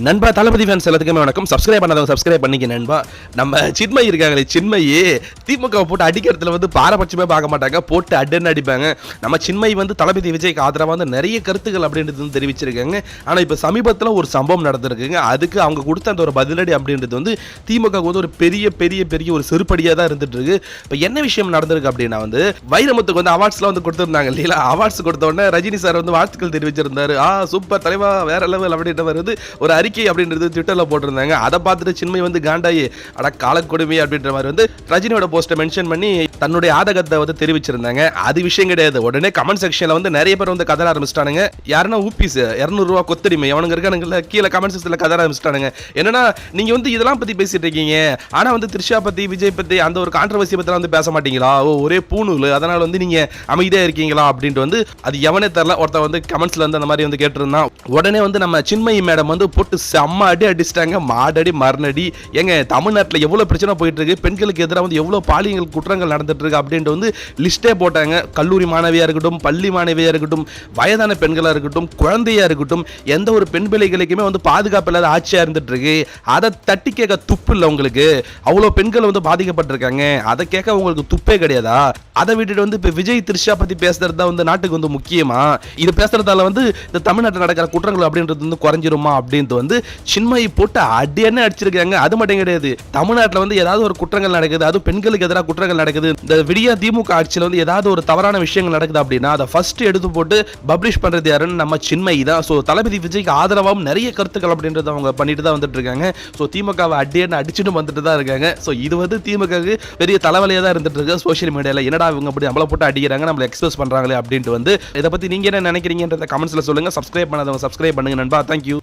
நண்பா தளபதி ஃபேன்ஸ் எல்லாத்துக்குமே வணக்கம். சப்ஸ்கிரைப் பண்ணாதவங்க சப்ஸ்கிரைப் பண்ணிக்க நண்பா. நம்ம சின்மயி இருக்காங்களே, சின்மயி திமுக போட்டு அடிக்கிறதுல வந்து பாரபட்சமே பார்க்க மாட்டாங்க, போட்டு அடின்னு அடிப்பாங்க. நம்ம சின்மயி வந்து தளபதி விஜய்க்கு ஆதரவாக வந்து நிறைய கருத்துக்கள் அப்படின்றது வந்து தெரிவிச்சிருக்காங்க. ஆனால் இப்போ சமீபத்தில் ஒரு சம்பவம் நடந்திருக்குங்க. அதுக்கு அவங்க கொடுத்த அந்த ஒரு பதிலடி அப்படின்றது வந்து திமுக வந்து ஒரு பெரிய பெரிய பெரிய ஒரு செருப்படியாக தான் இருந்துட்டு இருக்கு. இப்போ என்ன விஷயம் நடந்திருக்கு அப்படின்னா வந்து வைரமுத்துக்கு வந்து அவார்ட்ஸ்லாம் வந்து கொடுத்துருந்தாங்க இல்லையா. அவார்ட்ஸ் கொடுத்த உடனே ரஜினி சார் வந்து வாழ்த்துக்கள் தெரிவிச்சிருந்தாரு. சூப்பர் தலைவா, வேற லெவல் அப்படின்ற மாதிரி வந்து ஒரு அறிக்கை அப்படின்றது ட்விட்டர்ல போட்டிருந்தாங்க. அதை பார்த்துட்டு சின்மயி வந்து காண்டாயி அட காலக்கொடுமை அப்படின்ற மாதிரி வந்து ரஜினியோட போஸ்ட்டை மென்ஷன் பண்ணி தன்னுடைய ஆதகத்தை வந்து தெரிவிச்சிருந்தாங்க. அது விஷயம் கிடையாது. உடனே கமெண்ட் செக்ஷன்ல வந்து நிறைய பேர் வந்து கதற ஆரம்பிச்சிட்டானுங்க. யாருன்னா ஊபிஸ் 200 ரூபா கொத்தடிமை அவனுங்க இருக்கானுங்கல்ல, கீழே கமெண்ட் செக்ஷன்ல கதற ஆரம்பிச்சிட்டானுங்க. என்னன்னா நீங்க வந்து இதெல்லாம் பத்தி பேசிட்டு இருக்கீங்க, ஆனா வந்து த்ரிஷா பத்தி விஜய் பத்தி அந்த ஒரு கான்ட்ரவர்சி பத்தி வந்து பேச மாட்டீங்களா, ஒரே பூணூல், அதனால வந்து நீங்க அமைதியா இருக்கீங்களா அப்படின்ட்டு வந்து அது எவனே தெரியல ஒருத்தர் வந்து கமெண்ட்ஸ்ல வந்து அந்த மாதிரி வந்து கேட்டிருந்தான். உடனே வந்து நம்ம சின்மயி மேடம் வந்து போட்டு செம்ம அடி அடிச்சிட்டாங்க. மாடடி மரணடி. ஏங்க தமிழ்நாட்டில் எவ்வளவு பிரச்சனை போயிட்டு இருக்கு, பெண்களுக்கு எதிராக வந்து எவ்வளவு பாலியல் குற்றங்கள் நடந்துட்டு இருக்கு அப்படின்ட்டு வந்து லிஸ்டே போட்டாங்க. கல்லூரி மாணவியா இருக்கட்டும், பள்ளி மாணவியா இருக்கட்டும், வயதான பெண்களா இருக்கட்டும், குழந்தையா இருக்கட்டும், எந்த ஒரு பெண் பிள்ளைகளுக்குமே வந்து பாதுகாப்பு இல்லாத ஆட்சியா இருந்துட்டு இருக்கு. அதை தட்டி கேட்க துப்பு இல்லை உங்களுக்கு. அவ்வளவு பெண்கள் வந்து பாதிக்கப்பட்டிருக்காங்க. அதை கேட்க உங்களுக்கு துப்பே கிடையாதா? அதை விட்டுட்டு வந்து இப்ப விஜய் த்ரிஷா பத்தி பேசுறது தான் வந்து நாட்டுக்கு வந்து முக்கியமா? இது பேசுறதால வந்து இந்த தமிழ்நாட்டில் நடக்கிற குற்றங்கள் அப்படின்றது வந்து குறைஞ்சிருமா அப்படின்ட்டு வந்து சின்மயி போட்டு அடியன்னு அடிச்சிருக்காங்க. அது மட்டும் கிடையாது, தமிழ்நாட்டில் வந்து ஏதாவது ஒரு குற்றங்கள் நடக்குது, அது பெண்களுக்கு எதிராக குற்றங்கள் நடக்குது, இந்த விடியா திமுக ஆட்சியில் வந்து ஏதாவது ஒரு தவறான விஷயங்கள் நடக்குது அப்படின்னா அதை ஃபர்ஸ்ட் எடுத்து போட்டு பப்ளிஷ் பண்றது யாருன்னு நம்ம சின்மயி தான். ஸோ தளபதி விஜய்க்கு ஆதரவாகவும் நிறைய கருத்துக்கள் அப்படின்றத அவங்க பண்ணிட்டு தான் வந்துட்டு இருக்காங்க. ஸோ திமுகவை அடியன்னு அடிச்சுட்டு வந்துட்டு தான் இருக்காங்க. ஸோ இது வந்து திமுகவுக்கு பெரிய தலைவலியாக தான் இருந்துட்டு இருக்கு. சோஷியல் மீடியாவில் என்னடா இவங்க அப்படி நம்மளை போட்டு அடிக்கிறாங்க, நம்மளை எக்ஸ்பிரஸ் பண்றாங்களே அப்படின்ட்டு வந்து இதை பத்தி நீங்க என்ன நினைக்கிறீங்கன்றத கமெண்ட்ஸ்ல சொல்லுங்க. சப்ஸ்கிரைப் பண்ணாதவங்க சப்ஸ்கிரைப் பண்ணுங்க நண்பா. தேங்க்யூ.